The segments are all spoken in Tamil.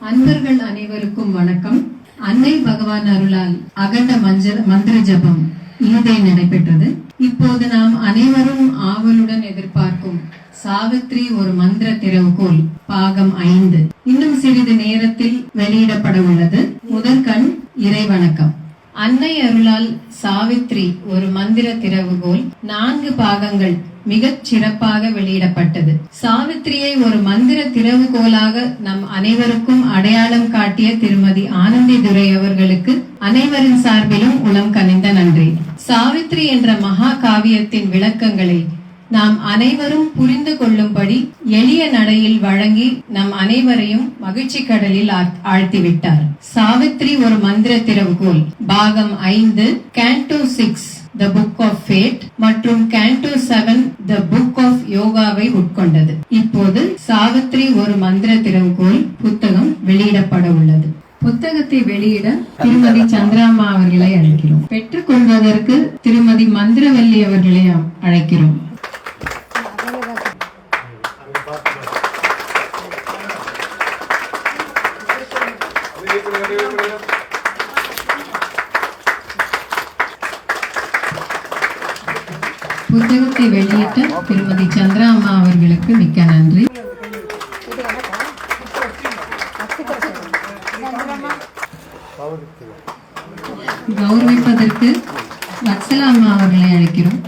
அன்பர்கள் அனைவருக்கும் வணக்கம். அன்னை பகவான் அருளால் அகண்ட மந்திர ஜபம் இனிதே நடைபெற்றது. இப்போது நாம் அனைவரும் ஆவலுடன் எதிர்பார்க்கும் சாவித்ரி ஒரு மந்திர திறவுகோல் பாகம் 5 இன்னும் சிறிது நேரத்தில் வெளியிடப்பட உள்ளது. முதற்கண் இறைவணக்கம். அன்னை அருளால் சாவித்ரி ஒரு மந்திர திறவுகோல் 4 பாகங்கள் மிகச் சிறப்பாக வெளியிடப்பட்டது. சாவித்திரியை ஒரு மந்திர திறவுகோலாக நம் அனைவருக்கும் அடையாளம் காட்டிய திருமதி ஆனந்தி துரை அவர்களுக்கு அனைவரின் சார்பிலும் உளம் கனிந்த நன்றி. சாவித்ரி என்ற மகா காவியத்தின் விளக்கங்களை நாம் அனைவரும் புரிந்து கொள்ளும்படி எளிய நடையில் வழங்கி நம் அனைவரையும் மகிழ்ச்சி கடலில் ஆழ்த்திவிட்டார். சாவித்ரி ஒரு மந்திர திறவுகோல் பாகம் 5 Canto 6 The Book of Fate மற்றும் Canto 7 The Book of யோகாவை உட்கொண்டது. இப்போது சாவித்ரி ஒரு மந்திர திறவுகோல் புத்தகம் வெளியிடப்பட உள்ளது. புத்தகத்தை வெளியிட திருமதி சந்திராமா அவர்களை அழைக்கிறோம். பெற்றுக் கொள்வதற்கு திருமதி மந்திரவல்லி அவர்களை அழைக்கிறோம். புத்தகத்தை வெளியிட்ட திருமதி சந்திராமா அவர்களுக்கு மிக்க நன்றி. கௌரவிப்பதற்கு வத்சலாமா அவர்களை அழைக்கிறோம்.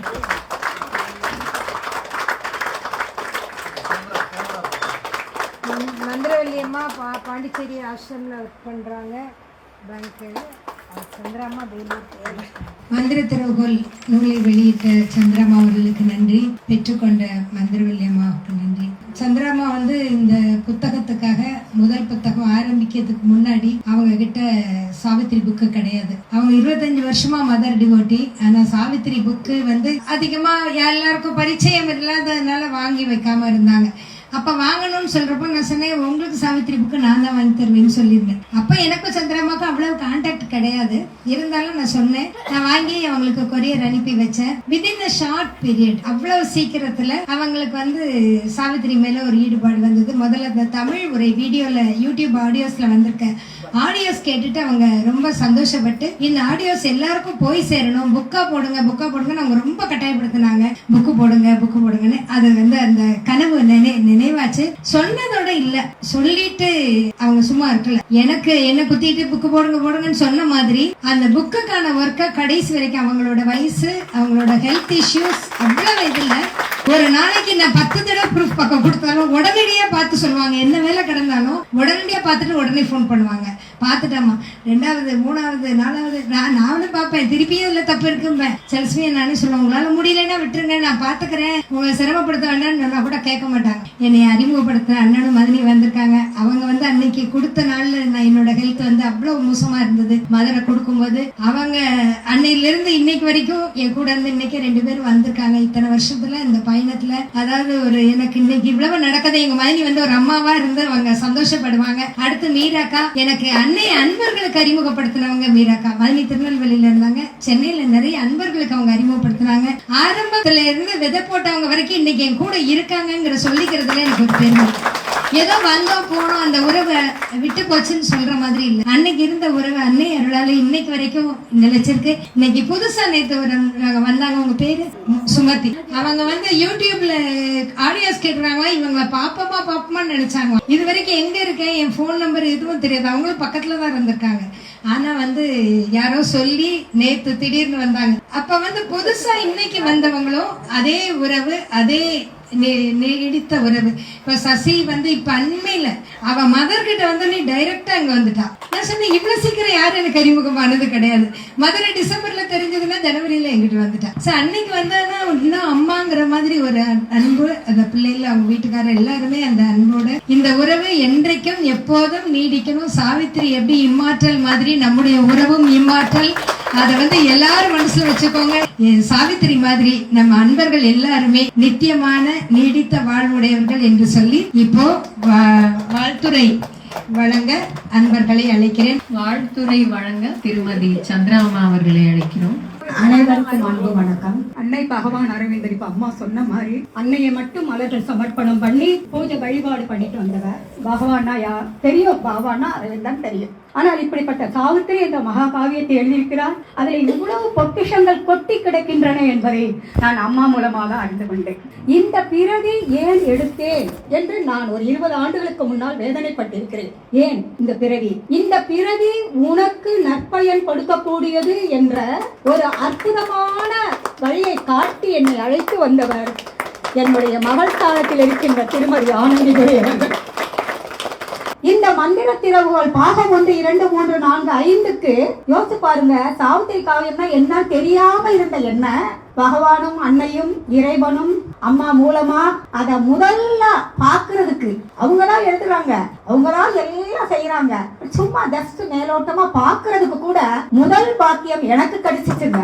மந்திரவல்லி அம்மா பாண்டிச்சேரி ஆசிரமில் ஒர்க் பண்ணுறாங்க. பேங்க்கில் சந்திராமா மந்திர திறவுகோல் நூலை வெளியிட்ட சந்திராமா அவர்களுக்கு நன்றி. பெற்றுக்கொண்ட மந்திரவல்லி அம்மாவுக்கு நன்றி. சந்திராமா இந்த புத்தகத்துக்காக முதல் புத்தகம் ஆரம்பிக்கிறதுக்கு முன்னாடி அவங்க கிட்ட சாவித்திரி புக்கு கிடையாது. அவங்க 25 வருஷமா மதர் டிவோட்டி. ஆனா சாவித்திரி புக்கு அதிகமா எல்லாருக்கும் பரிச்சயம் இல்லாததுனால வாங்கி வைக்காம இருந்தாங்க. அப்ப வாங்கணும்னு சொல்றப்ப நான் சொன்னேன், உங்களுக்கு சாவித்திரி புக்கு நான் தான் வாங்கி தருவேன்னு சொல்லியிருந்தேன். அப்ப எனக்கும் சந்திராமாக்கும் அவ்வளவு கான்டாக்ட் கிடையாது. இருந்தாலும் நான் சொன்னேன், நான் வாங்கி அவங்களுக்கு கொரியர் அனுப்பி வச்சேன். வித்தின் அ ஷார்ட் பீரியட் அவ்வளவு சீக்கிரத்துல அவங்களுக்கு சாவித்திரி மேல ஒரு ஈடுபாடு வந்தது. முதல்ல இந்த தமிழ் உரை வீடியோல யூடியூப் ஆடியோஸ்ல வந்திருக்க ஆடியோஸ் கேட்டுட்டு அவங்க ரொம்ப சந்தோஷப்பட்டு இந்த ஆடியோஸ் எல்லாருக்கும் போய் சேரணும், புக்கா போடுங்கன்னு அவங்க ரொம்ப கட்டாயப்படுத்தினாங்க. புக்கு போடுங்கன்னு. அது அந்த கனவு நினைவாச்சு. சொன்னதோட இல்ல, சொல்லிட்டு அவங்க சும்மா இருக்கல. எனக்கு என்ன குத்திட்டு புக்கு போடுங்கன்னு சொன்ன மாதிரி அந்த புக்குக்கான ஒர்க்க கடைசி வரைக்கும் அவங்களோட வயசு, அவங்களோட ஹெல்த் இஷ்யூஸ் அவ்வளவு இதுல ஒரு நாளைக்கு நான் 10 தடவை ப்ரூஃப் பக்கம் கொடுத்தாலும் உடனடியா பார்த்து சொல்லுவாங்க. என்ன வேலை கிடந்தாலும் உடனடியா பார்த்துட்டு உடனே போன் பண்ணுவாங்க. பார்த்துட்டாமா 2வது 3வது 4வது நானும் பார்ப்பேன். திருப்பியும் இல்ல தப்பு இருக்கும்பேன். சில சமயம் நானே சொல்லுவேன், உங்களால முடியலன்னா விட்டுருங்க, நான் பாத்துக்கிறேன், உங்களை சிரமப்படுத்த வேண்டாம்னு சொன்னா கூட கேட்க மாட்டாங்க. என்னை அறிமுகப்படுத்த அண்ணனும் மதனி வந்திருக்காங்க. அவங்க அன்னைக்கு கொடுத்த நாள்ல நான் என்னோட ஹெல்த் அவ்வளவு மோசமா இருந்தது. மதுரை கொடுக்கும்போது அவங்க அன்னையில இருந்து இன்னைக்கு வரைக்கும் என் கூட இன்னைக்கு 2 பேரும் வந்திருக்காங்க. இத்தனை வருஷத்துல இந்த பயணத்துல அதாவது எனக்கு இன்னைக்கு இவ்வளவு நடக்குது. எங்க மதனி ஒரு அம்மாவா இருந்து அவங்க சந்தோஷப்படுவாங்க. அடுத்து மீராக்கா, எனக்கு அன்னை அன்பர்களுக்கு அறிமுகப்படுத்தினவங்க மீராக்கா. மதனி திருநெல்வேலியில இருந்தாங்க. சென்னையில நிறைய அன்பர்களுக்கு அவங்க அறிமுகப்படுத்தினாங்க. ஆரம்பத்துல இருந்து விதை போட்டவங்க வரைக்கும் இன்னைக்கு என் கூட இருக்காங்கிற சொல்லிக்கிறதுல எனக்கு ஒரு பெருமை. ஏதோ வந்தோம் போனோம், அந்த உறவை விட்டு போச்சுன்னு சொல்ற மாதிரி இல்ல. அன்னைக்கு இருந்த உறவு அன்னை அருளால இன்னைக்கு வரைக்கும் நிலைச்சிருக்கு. இன்னைக்கு புதுசா நேத்து வந்தாங்க. உங்க பேரு சுமதி. அவங்க யூடியூப்ல ஆடியோஸ் கேட்கறாங்க. இவங்க பாப்பமான்னு நினைச்சாங்க. இது வரைக்கும் எங்க இருக்கேன், என் போன் நம்பர் எதுவும் தெரியாது. அவங்களும் பக்கத்துலதான் இருந்திருக்காங்க. ஆனா யாரோ சொல்லி நேத்து திடீர்னு வந்தாங்க. அப்ப புதுசா இன்னைக்கு வந்தவங்களும் அதே உறவு, அதே நீடித்த உறவு. இப்ப சசி இப்ப அண்மையில அவ மதர் கிட்ட நீ டைரக்டா அங்க வந்துட்டா. நான் சொன்னேன், இவ்வளவு சீக்கிரம் யாரும் எனக்கு அறிமுகமானது கிடையாது. மதுரை டிசம்பர்ல தெரிஞ்சதுன்னா ஜனவரியில எங்கிட்ட வந்துட்டா. அன்னைக்கு இன்னும் அம்மாங்கிற மாதிரி ஒரு அன்பு. அந்த பிள்ளைல அவங்க வீட்டுக்காரர் எல்லாருமே அந்த அன்போட இந்த உறவு என்றைக்கும் எப்போதும் நீடிக்கணும். சாவித்திரி எப்படி இம்மாற்றல் மாதிரி நம்முடைய உறவும் இம்மாற்றல். அதை எல்லாரும் மனசுல வச்சுக்கோங்க. சாவித்திரி மாதிரி நம்ம அன்பர்கள் எல்லாருமே நித்தியமான நீடித்த வாழ்வுடையவர்கள் என்று சொல்லி இப்போ வாழ்த்துரை வழங்க அன்பர்களை அழைக்கிறேன். வாழ்த்துரை வழங்க திருமதி சந்திராமா அவர்களை அழைக்கிறோம். அனைவருக்கும் அன்பு வணக்கம். அன்னை பகவான் அரவிந்தர் இப்ப அம்மா சொன்ன மாதிரி அன்னையை மட்டும் மலர்கள் சமர்ப்பணம் பண்ணி பூஜை வழிபாடு பண்ணிட்டு வந்தவர். பகவானா யார் தெரியும், பகவானா அரவிந்தன் தெரியும். ஆனால் இப்படிப்பட்ட சாவித்திரி என்ற மகாகாவியத்தை எழுதியிருக்கிறார். அதில் இவ்வளவு பொக்கிஷங்கள் கொட்டி கிடக்கின்றன என்பதை நான் அம்மா மூலமாக அறிந்து கொண்டேன். இந்த பிரதி ஏன் எடுத்தேன் என்று நான் ஒரு 20 ஆண்டுகளுக்கு முன்னால் வேதனைப்பட்டிருக்கிறேன். ஏன் இந்த பிரதி? இந்த பிரதி உனக்கு நற்பயன் கொடுக்கக்கூடியது என்ற ஒரு அற்புதமான வழியை காட்டி என்னை அழைத்து வந்தவர் என்னுடைய மகள் ஸ்தானத்தில் இருக்கின்ற திருமதி ஆனந்திதுரை அவர்கள். இந்த மந்திர திறவுகள் பாகம் 1, 2, 3, 4, 5க்கு யோசிச்சு பாருங்க. சாவித்திரி காவியம்னா என்ன தெரியாம இருந்த என்ன பகவானும் அன்னையும் இறைவனும் அம்மா மூலமா அத முதல்ல பாக்குறதுக்கு அவங்களா எழுதுறாங்க, அவங்களா எல்லாம் செய்யறாங்க. சும்மா ஜஸ்ட் மேலோட்டமா பாக்குறதுக்கு கூட முதல் பாக்கியம் எனக்கு கிடைச்சிச்சுங்க.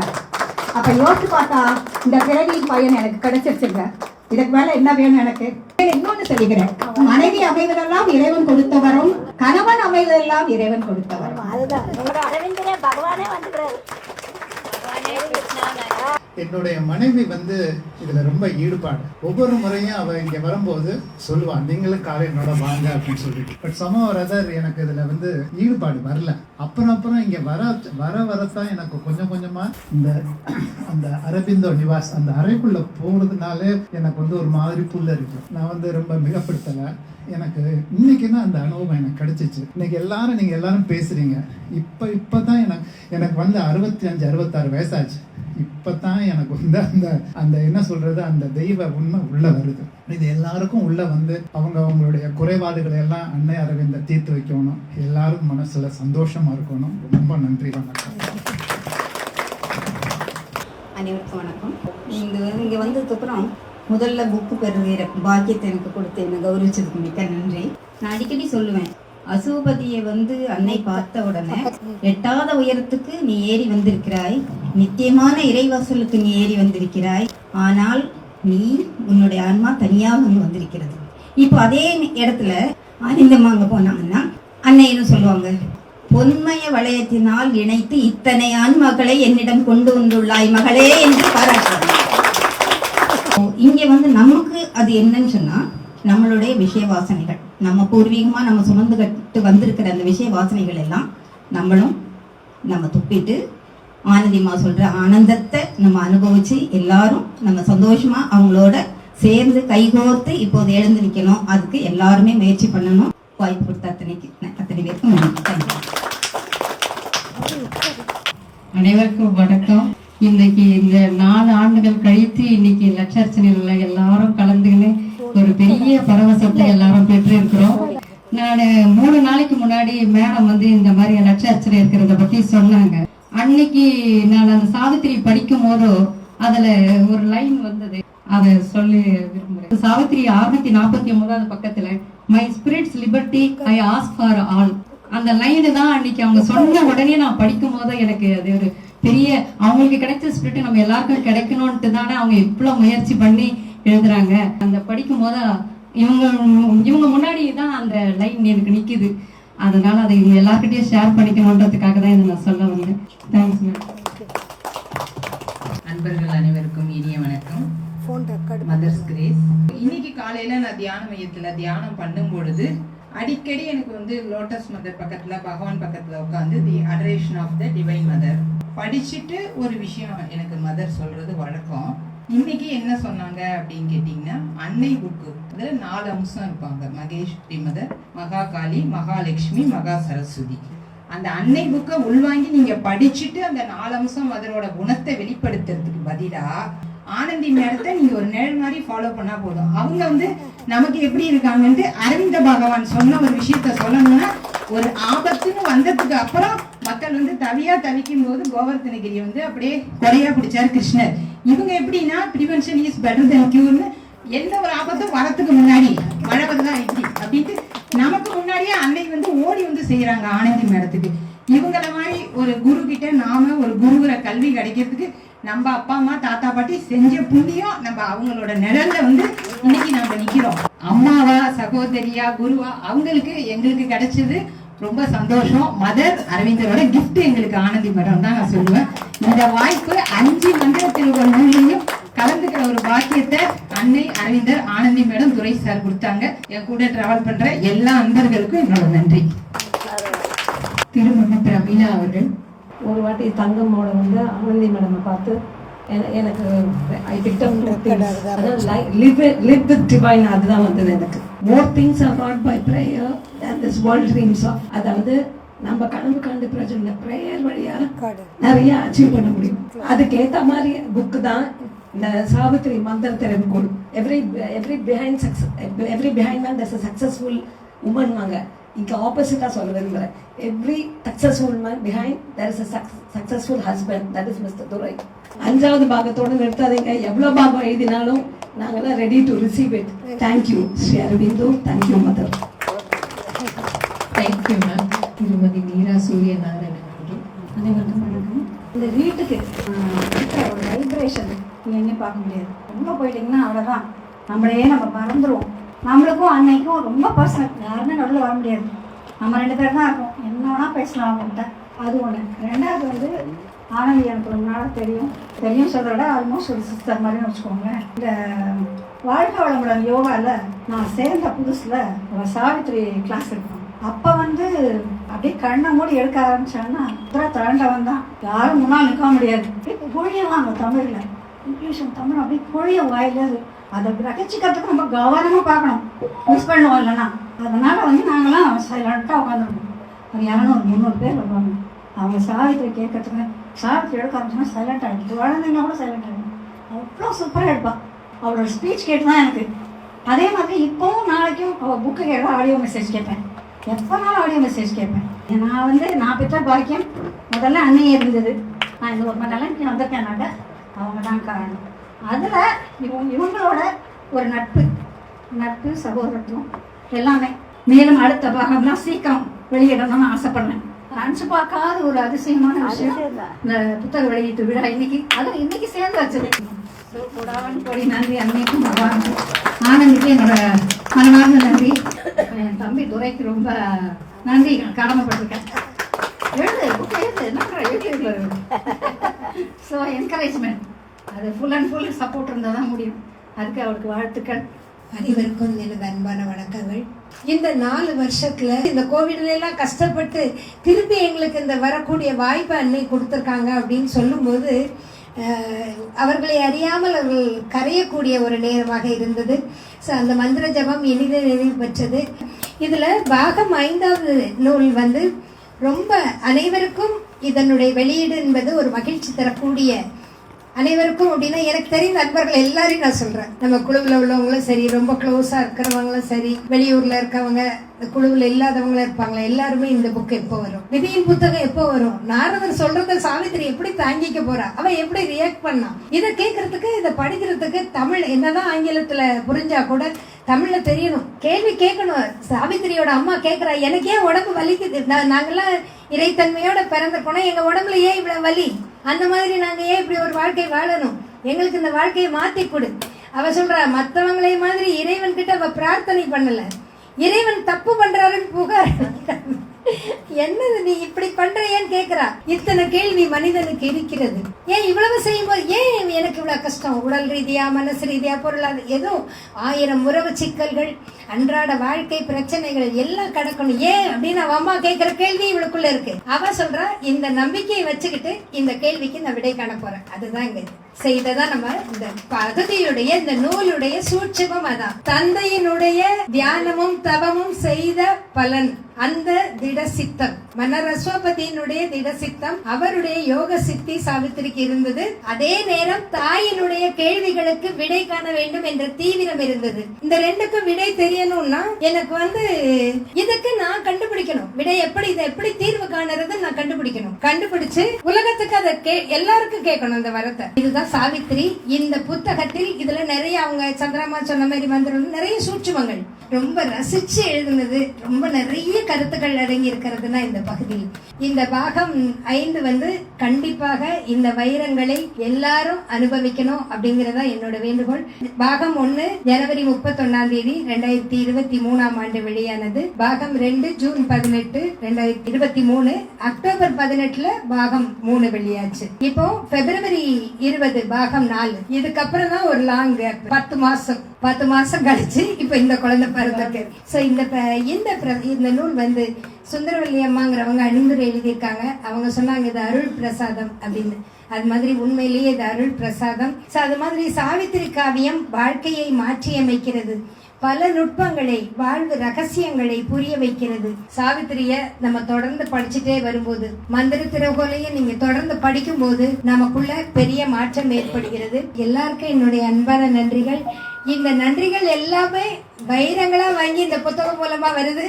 அப்ப யோசிச்சு பார்த்தா இந்த பிறவியின் பையன் எனக்கு கிடைச்சிருச்சுங்க. இதுக்கு மேல என்ன வேணும் எனக்கு? இன்னொன்னு சொல்லிக்கிறேன், மனைவி அமைவதெல்லாம் இறைவன் கொடுத்தவரும், கணவன் அமைவதெல்லாம் இறைவன் கொடுத்தவரும். அதுதான் அரவிந்தரே பகவானே வந்துக்கிறாரு. என்னுடைய மனைவி இதுல ரொம்ப ஈடுபாடு. ஒவ்வொரு முறையும் அவ இங்க வரும்போது சொல்லுவா, நீங்களும் காலை என்னோட வாங்க அப்படின்னு சொல்லிட்டு. பட் சமவரதர் எனக்கு இதுல ஈடுபாடு வரல. அப்புறம் இங்க வரத்தான் எனக்கு கொஞ்சம் கொஞ்சமா இந்த அந்த அரபிந்தோ நிவாஸ் அந்த அறைக்குள்ள போறதுனாலே எனக்கு ஒரு மாதிரி புல்ல இருக்கு. நான் ரொம்ப மிகப்படுத்தல. எனக்கு இன்னைக்குன்னா அந்த அனுபவம் எனக்கு கிடைச்சிச்சு. இன்னைக்கு நீங்க எல்லாரும் பேசுறீங்க. இப்பதான் எனக்கு 65, 66 வயசாச்சு. இப்பதான் எனக்கு அந்த என்ன சொல்றது, அந்த தெய்வ உண்மை உள்ள வருது. இது எல்லாருக்கும் உள்ள அவங்களுடைய குறைபாடுகளை எல்லாம் அன்னை அரவிந்தர் தீர்த்து வைக்கணும். எல்லாரும் மனசுல சந்தோஷமா இருக்கணும். ரொம்ப நன்றி, வணக்கம். அனைவருக்கும் வணக்கம். இங்க வந்ததுக்கப்புறம் முதல்ல புக்கு பெறுகிற பாக்கியத்தை எனக்கு கொடுத்து என்னை கௌரவிச்சதுக்கு மிக்க நன்றி. நான் அடிக்கடி சொல்லுவேன், அசுவபதியை அன்னை பார்த்த உடனே எட்டாத உயரத்துக்கு நீ ஏறி வந்திருக்கிறாய், நித்தியமான இறைவாசலுக்கு நீ ஏறி வந்திருக்கிறாய், ஆனால் நீ உன்னுடைய ஆன்மா தனியாக வந்திருக்கிறது. இப்போ அதே இடத்துல ஆனந்தமா அங்க போனாங்கன்னா அன்னைன்னு சொல்லுவாங்க, பொன்மய வளையத்தினால் இணைத்து இத்தனை ஆன்மாக்களை என்னிடம் கொண்டு வந்துள்ளாய் மகளே என்று பாராட்டுறாங்க. இங்க நமக்கு அது என்னன்னு சொன்னா, நம்மளுடைய விஷய வாசனைகள், நம்ம பூர்வீகமா நம்ம சுமந்து கட்டு வந்திருக்கிற அந்த விஷய வாசனைகள் எல்லாம் நம்ம துப்பிட்டு ஆனந்திமா சொல்ற ஆனந்தத்தை நம்ம அனுபவிச்சு எல்லாரும் நம்ம சந்தோஷமா அவங்களோட சேர்ந்து கைகோர்த்து இப்போது எழுந்து நிக்கணும். அதுக்கு எல்லாருமே முயற்சி பண்ணணும். வாய்ப்பு கொடுத்த அத்தனை பேருக்கும் நன்றி. அனைவருக்கும் வணக்கம். இன்னைக்கு இந்த 4 ஆண்டுகள் கழித்து இன்னைக்கு லட்சார்ச்சனையில் உள்ள எல்லாரும் கலந்துக்கின்னு ஒரு பெரிய பரவசத்தை எல்லாரும் பெற்று இருக்கிறோம். நான் 3 நாளைக்கு முன்னாடி மேடம் இந்த மாதிரி லட்சார்ச்சனை இருக்கிறத பத்தி சொன்னாங்க. அன்னைக்கு நான் அந்த சாவித்திரி படிக்கும் போதோ அதுல ஒரு லைன் வந்தது, அதை சொல்லி விரும்புறேன். சாவித்திரி 649வது பக்கத்துல my spirits liberty I ask for all. அந்த லைனு தான் அன்னைக்கு அவங்க சொன்ன உடனே நான் படிக்கும் போது எனக்கு அது ஒரு பெரிய, அவங்களுக்கு கிடைச்ச ஸ்பிரிட் நம்ம எல்லாருக்கும் கிடைக்கணும்ட்டு தானே அவங்க இவ்வளவு முயற்சி பண்ணி எழுதுறாங்க. அந்த படிக்கும் போது இவங்க முன்னாடி தான் அந்த லைன் எனக்கு நிக்குது. அதனால அதை எல்லார்கிட்டயும் ஷேர் பண்ணிக்கணும்ன்றதுக்காக தான் இதை நான் சொல்ல வந்தேன். Thanks ma'am. நண்பர்கள் அனைவருக்கும் இனிய வணக்கம். Mother's grace. இன்னைக்கு காலையில நான் தியான மையத்துல தியானம் பண்ணும் பொழுது அடிக்கடி எனக்கு லோட்டஸ் மதர் பக்கத்துல பகவான் பக்கத்துல உட்காந்து the adoration of the divine mother படிச்சுட்டு ஒரு விஷயம் எனக்கு மதர் சொல்றது வழக்கம். இன்னைக்கு என்ன சொன்னாங்க அப்படின்னு கேட்டீங்கன்னா, அன்னை புக்கு அதுல 4 அம்சம் இருப்பாங்க. மகேஸ்வரி மதர், மகாகாளி, மகாலட்சுமி, மகா சரஸ்வதி. அந்த அன்னை புக்கை உள்வாங்கி நீங்க படிச்சுட்டு அந்த 4 அம்சம் மதரோட குணத்தை வெளிப்படுத்துறதுக்கு பதிலா ஆனந்தி மேடத்தை நீங்க ஒரு நிழல் மாதிரி ஃபாலோ பண்ணா போதும். அவங்க நமக்கு எப்படி இருக்காங்கன்ட்டு அரவிந்த பகவான் சொன்ன ஒரு விஷயத்த சொல்லணும்னா, ஒரு ஆபத்துன்னு வந்ததுக்கு அப்புறம் மக்கள் தவிக்கும் போது கோவர்த்தனகிரி அப்படியே கொடையா பிடிச்சாரு கிருஷ்ணர். இவங்க எப்படின்னா ப்ரிவென்ஷன் இஸ் பெட்டர் தென் கியூர்னு, எந்த ஒரு ஆபத்தும் வரத்துக்கு முன்னாடி மழை வருதான் இப்படி அப்படின்ட்டு நமக்கு முன்னாடியே அன்னை ஓடி செய்யறாங்க ஆனந்தி மேடத்துக்கு. இவங்கள மாதிரி ஒரு குரு கிட்ட நாம ஒரு குருகுல கல்வி கிடைக்கிறதுக்கு நம்ம அப்பா அம்மா தாத்தா பாட்டி செஞ்ச புண்ணியம், நம்ம அவங்களோட நிழல்ல இன்னைக்கு நம்ம நிக்கிறோம். அம்மாவா சகோதரியா குருவா அவங்களுக்கு எங்களுக்கு கிடைச்சது ரொம்ப சந்தோஷம். மதர் அரவிந்தரோட கிஃப்ட் எங்களுக்கு ஆனந்தி மேடம் தான் நான் சொல்லுவேன். இந்த வாய்ப்பு 5 மந்திரத்தில் ஒரு நூலையும் கலந்துக்கிற ஒரு பாக்கியத்தை அன்னை அரவிந்தர் ஆனந்தி மேடம் துரை சார் கொடுத்தாங்க. என் கூட டிராவல் பண்ற எல்லா அன்பர்களுக்கும் என்னோட நன்றி. திருமண பிரமீளா அவர்கள். ஒரு வாட்டி தங்கம்மோட வந்து ஆனந்தி மேடமை பார்த்து எனக்கு ஐ பிக்டம் லிவ் வித் டிவைன் அதுதான் வந்தது எனக்கு. More things are not by prayer that this world dreams of. அதாவது நம்ம கனவு கண்டு பிரச்சனை ப்ரேயர் வழியா நிறைய அச்சீவ் பண்ண முடியும். அதுக்கு ஏற்ற மாதிரி புக்கு தான் இந்த சாவித்திரி மந்திர திறவுகோள். Every behind man there's a successful woman வாங்க. இங்க ஆப்போசிட்டா சொல்ல விரும்புறேன். Every successful man behind there is a successful husband, that is Mr. Durai. 5வது பாகத்தோட நிறுத்தாதீங்க. எவ்வளவு பாகம் எழுதினாலும் நாங்கெல்லாம் ready to receive it. Thank you Sri Aurobindo. Thank you mother. Thank you ma'am. திருமதி மீரா சூரியநாராயணன் அவர்கள். அனைவருக்கும் வணக்கம். இந்த வீட்டுக்கு ஒரு வைப்ரேஷன் எங்கேயும் பார்க்க முடியாது. ரொம்ப போயிட்டீங்கன்னா அவ்வளோதான், நம்மளையே நம்ம மறந்துடுவோம். நம்மளுக்கும் அன்னைக்கும் ரொம்ப பர்சனல், யாருமே நடுவில் வர முடியாது. நம்ம 2 பேர் தான் இருக்கோம், என்ன வேணால் பேசலாம் அவங்கள்ட்ட. அது ஒன்று. 2வது வந்து ஆனந்தி எனக்கு ரொம்ப நாளாக தெரியும் சொல்கிறத விட ஆல்மோஸ்ட் ஒரு சிஸ்டர் மாதிரின்னு வச்சுக்கோங்களேன். இந்த வாழ்க்கை வளமுடன் யோகாவில் நான் சேர்ந்த புதுசில் சாவித்திரி கிளாஸ் இருக்கும். அப்போ வந்து அப்படியே கண்ணை மூடி எடுக்க ஆரம்பிச்சாங்கன்னா திரண்டவன் தான். யாரும் முன்னால் நிற்க முடியாது. பொழியலாம் அந்த தமிழில், இங்கிலீஷும் தமிழ் அப்படியே பொழிய வாயிலாது. அதை ரகச்சிக்கிறதுக்கு நம்ம கவனமாக பார்க்கணும், மிஸ் பண்ணுவோம் இல்லைன்னா. அதனால் வந்து நாங்களாம் சைலண்ட்டாக உட்காந்துருக்கோம். ஒரு 200-300 பேர் வருவாங்க. அவங்க சாவித்திரி கேட்கறதுக்கு சாவித்திரி எடுக்க ஆரம்பிச்சோன்னா சைலண்ட் ஆகிடுச்சு. குழந்தைங்க கூட சைலண்ட் ஆகிடும். அவ்வளோ சூப்பராக எடுப்பாள். அவளோட ஸ்பீச் கேட்டு தான் எனக்கு. அதே மாதிரி இப்போவும் நாளைக்கும் அவள் புக்கு கேட்டால் ஆடியோ மெசேஜ் கேட்பேன். எப்போனாலும் ஆடியோ மெசேஜ் கேட்பேன். நான் பெற்ற பாக்கியம் முதல்ல அன்னையே இருந்தது. நான் இந்த ஒரு நிலைமைக்கு வந்திருக்கேன்னாக்க அவங்க தான் காரணம். அதில் இவங்களோட ஒரு நட்பு சகோதரத்துவம் எல்லாமே. மேலும் அடுத்த பாகம்லாம் சீக்கிரம் வெளியிடணும்னு ஆசைப்படுறேன். நினச்சி பார்க்காத ஒரு அதிசயமான விஷயம் இந்த புத்தக வெளியீட்டு விழா இன்னைக்கு சேர்ந்து வச்சது. கொடி நன்றி அன்னைக்கும் ஆனந்திக்கு என்னோட மனமார்ந்த நன்றி. என் தம்பி துரைக்கு ரொம்ப நன்றி கடமைப்பட்டிருக்கேன். எழுது ஸோ என்கரேஜ்மெண்ட், அது ஃபுல் அண்ட் ஃபுல் சப்போர்ட் இருந்தால் தான் முடியும். அதுக்கு அவருக்கு வாழ்த்துக்கள். அனைவருக்கும் எனது அன்பான வணக்கங்கள். இந்த 4 வருஷத்துல இந்த கோவிட்ல எல்லாம் கஷ்டப்பட்டு திருப்பி எங்களுக்கு இந்த வரக்கூடிய வாய்ப்பை அன்னை கொடுத்துருக்காங்க அப்படின்னு சொல்லும்போது அவர்களை அறியாமல் அவர்கள் கரையக்கூடிய ஒரு நேரமாக இருந்தது. ஸோ அந்த மந்திர ஜபம் இனித நிறைவு பெற்றது. இதில் பாகம் 5வது நூல் வந்து ரொம்ப அனைவருக்கும் இதனுடைய வெளியீடு என்பது ஒரு மகிழ்ச்சி தரக்கூடிய அனைவருக்கும் அப்படின்னா எனக்கு தெரிந்த நண்பர்கள் எல்லாரையும் நான் சொல்றேன். நம்ம குழுவில் உள்ளவங்களும் சரி, ரொம்ப க்ளோஸா இருக்கிறவங்களும் சரி, வெளியூர்ல இருக்கவங்க, குழுவில் இல்லாதவங்களும் இருப்பாங்களா, எல்லாருமே இந்த புக் எப்போ வரும், விதியின் புத்தகம் எப்போ வரும், நாரதர் சொல்றத சாவித்திரி எப்படி தாங்கிக்க போறா, அவ எப்படி ரியாக்ட் பண்ணா, இதை கேட்கறதுக்கு இதை படிக்கிறதுக்கு தமிழ் என்னதான் ஆங்கிலத்துல புரிஞ்சா கூட தமிழ்ல தெரியணும், கேள்வி கேட்கணும். சாவித்திரியோட அம்மா கேட்கிறா, எனக்கு ஏன் உடம்பு வலிக்குது, நாங்கெல்லாம் இறைத்தன்மையோட பிறந்திருக்கோம், எங்க உடம்புல ஏன் இவ்வளவு வலி, அந்த மாதிரி நாங்க ஏன் இப்படி ஒரு வாழ்க்கை வாழணும், எங்களுக்கு இந்த வாழ்க்கையை மாத்தி கொடு. அவ சொல்றா, மற்றவங்களை மாதிரி இறைவன் கிட்ட அவ பிரார்த்தனை பண்ணல, இறைவன் தப்பு பண்றாருன்னு புகார். என்னது நீ இப்படி பண்றியன்னு கேக்குறா. இத்தனை கேள்வி மனிதனுக்கு இருக்கிறது. ஏன் இவ்வளவு செய்யும்போது ஏன் எனக்கு இவ்வளவு கஷ்டம், உடல் ரீதியா, மனசு ரீதியா, பொருளாதார ஏதோ 1000 உறவு சிக்கல்கள், அன்றாட வாழ்க்கை பிரச்சனைகள் எல்லாம் கடக்கணும். ஏன் அப்படின்னு அவ அம்மா கேட்கிற கேள்வி இவளுக்குள்ள இருக்கு. அவ சொல்றா, இந்த நம்பிக்கையை வச்சுக்கிட்டு இந்த கேள்விக்கு நான் விடை காண போறேன். அதுதான் இங்க செய்ததான் நம்ம இந்த பகுதியுடைய இந்த நூலுடைய சூட்சமம். அதான் தந்தையினுடைய தியானமும் தவமும் செய்த பலன். அந்த திட சித்தம், மன்னரஸ்வபதியினுடைய திட சித்தம், அவருடைய யோக சித்தி சாவித்திரிக்கு இருந்தது. அதே நேரம் தாயினுடைய கேள்விகளுக்கு விடை காண வேண்டும் என்ற தீவிரம் இருந்தது. இந்த ரெண்டுக்கும் விடை தெரியணும்னா எனக்கு இதுக்கு நான் கண்டுபிடிக்கணும் விடை, எப்படி இதை எப்படி தீர்வு காணுறது நான் கண்டுபிடிக்கணும். கண்டுபிடிச்சு உலகத்துக்கு அதை எல்லாருக்கும் கேட்கணும் இந்த வரத்தை. இதுதான் சாவித்திரி. இந்த புத்தகத்தில் இதுல நிறைய அவங்க சந்திரமா சொன்ன மாதிரி மந்திரம், நிறைய சூட்சுமங்கள் ரொம்ப ரசிச்சு எழுதுனது, ரொம்ப நிறைய கருத்துக்கள் அடங்கி இருக்கிறதுனா இந்த பகுதி. இந்த பாகம் 5 கண்டிப்பாக இந்த வைரங்களை எல்லாரும் அனுபவிக்கணும் அப்படிங்கறதா என்னோட வேண்டுகோள். பாகம் 1 ஜனவரி 31 2022 2023 வெளியானது. பாகம் 2 ஜூன் 18, 2023. அக்டோபர் 18 பாகம் 3 வெளியாச்சு. இப்போ பிப்ரவரி 20 பாகம் 4. இதுக்கப்புறம் தான் ஒரு லாங் கேப், 10 மாசம் கழிச்சு இப்ப இந்த குழந்தை பிறந்திருக்கு. சோ இந்த நூல் வந்து சுந்தரவல்லி அம்மாங்கிறவங்க அணிந்துரை எழுதியிருக்காங்க. அவங்க சொன்னாங்க இது அருள் பிரசாதம் அப்படின்னு. அது மாதிரி உண்மையிலேயே இது அருள் பிரசாதம். அது மாதிரி சாவித்திரி காவியம் வாழ்க்கையை மாற்றியமைக்கிறது. பல நுட்பங்களை, வாழ்வு ரகசியங்களை புரிய வைக்கிறது. சாவித்திரிய நம்ம தொடர்ந்து படிச்சுட்டே வரும்போது, மந்திர திறவுகோலையும் நீங்க தொடர்ந்து படிக்கும் போது நமக்குள்ள பெரிய மாற்றம் ஏற்படுகிறது. எல்லாருக்கும் என்னுடைய அன்பான நன்றிகள். இந்த நன்றிகள் எல்லாமே வைரங்களா வாங்கி இந்த புத்தகம் மூலமா வருது.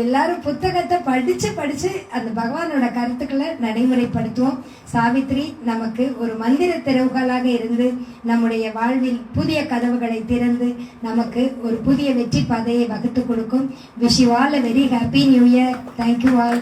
எல்லாரும் புத்தகத்தை படிச்சு அந்த பகவானோட கருத்துக்களை நடைமுறைப்படுத்துவோம். சாவித்திரி நமக்கு ஒரு மந்திர திறவுகளாக இருந்து நம்முடைய வாழ்வில் புதிய கதவுகளை திறந்து நமக்கு ஒரு புதிய வெற்றி பாதையை வகுத்து கொடுக்கும். Wish you all a very happy new year. Thank you all.